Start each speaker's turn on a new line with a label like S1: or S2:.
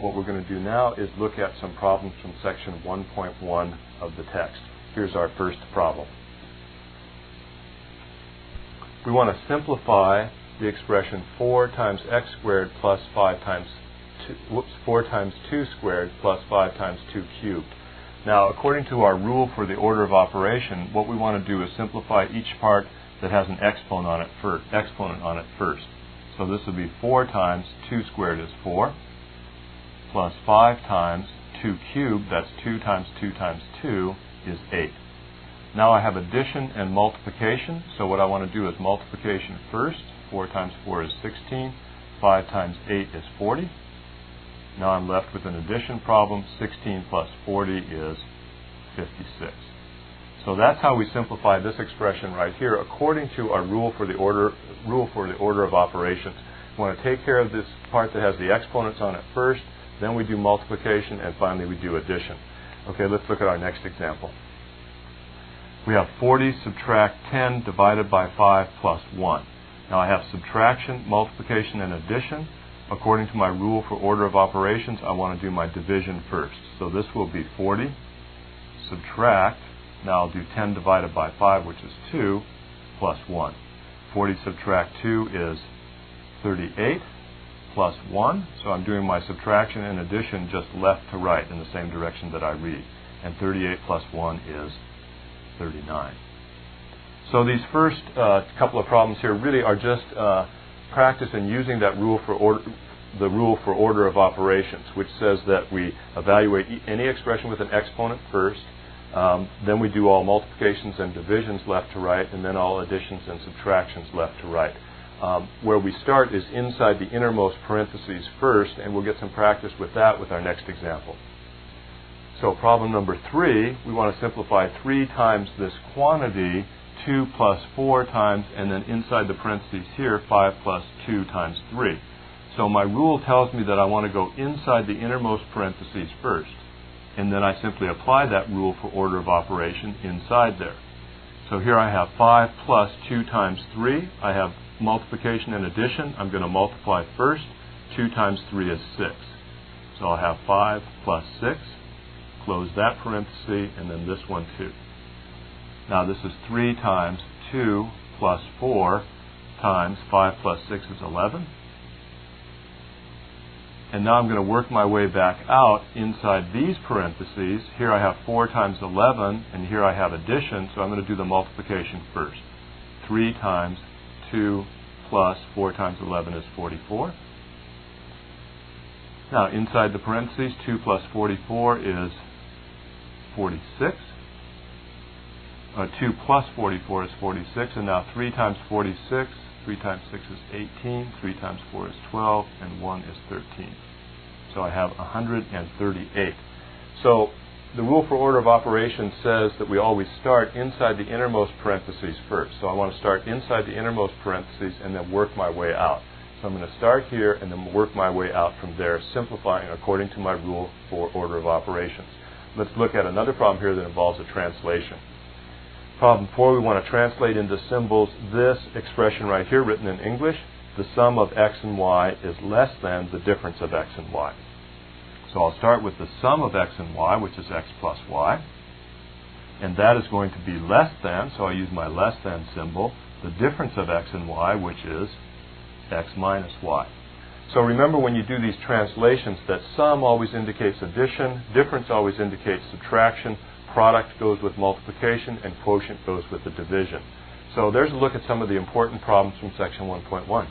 S1: what we're going to do now is look at some problems from section 1.1 of the text. Here's our first problem. We want to simplify the expression 4 times x squared plus 4 times 2 squared plus 5 times 2 cubed. Now, according to our rule for the order of operation, what we want to do is simplify each part that has an exponent on it first. So this would be 4 times 2 squared is 4, plus 5 times 2 cubed, that's 2 times 2 times 2, is 8. Now I have addition and multiplication, so what I want to do is multiplication first. 4 times 4 is 16, 5 times 8 is 40. Now I'm left with an addition problem. 16 plus 40 is 56. So that's how we simplify this expression right here according to our rule for the order of operations. We want to take care of this part that has the exponents on it first, then we do multiplication, and finally we do addition. Okay, let's look at our next example. We have 40 subtract 10 divided by 5 plus 1. Now I have subtraction, multiplication, and addition. According to my rule for order of operations, I want to do my division first. So this will be 40 subtract, now I'll do 10 divided by 5, which is 2, plus 1. 40 subtract 2 is 38, plus 1. So I'm doing my subtraction and addition just left to right in the same direction that I read. And 38 plus 1 is 39. So these first couple of problems here really are just practice in using that rule for order of operations, which says that we evaluate any expression with an exponent first, then we do all multiplications and divisions left to right, and then all additions and subtractions left to right. Where we start is inside the innermost parentheses first, and we'll get some practice with that with our next example. So problem number 3, we want to simplify 3 times this quantity, 2 plus 4 times, and then inside the parentheses here, 5 plus 2 times 3. So my rule tells me that I want to go inside the innermost parentheses first, and then I simply apply that rule for order of operation inside there. So here I have 5 plus 2 times 3. I have multiplication and addition. I'm going to multiply first. 2 times 3 is 6. So I'll have 5 plus 6. Close that parenthesis, and then this one too. Now this is 3 times 2 plus 4 times 5 plus 6 is 11. And now I'm going to work my way back out inside these parentheses. Here I have 4 times 11, and here I have addition, so I'm going to do the multiplication first. 3 times 2 plus 4 times 11 is 44. Now inside the parentheses, 2 plus 44 is 46. 2 plus 44 is 46, and now 3 times 46, 3 times 6 is 18, 3 times 4 is 12, and 1 is 13. So I have 138. So the rule for order of operations says that we always start inside the innermost parentheses first. So I want to start inside the innermost parentheses and then work my way out. So I'm going to start here and then work my way out from there, simplifying according to my rule for order of operations. Let's look at another problem here that involves a translation. Problem 4, we want to translate into symbols this expression right here written in English. The sum of x and y is less than the difference of x and y. So I'll start with the sum of x and y, which is x plus y. And that is going to be less than, so I use my less than symbol, the difference of x and y, which is x minus y. So remember when you do these translations that sum always indicates addition, difference always indicates subtraction, product goes with multiplication, and quotient goes with the division. So there's a look at some of the important problems from section 1.1.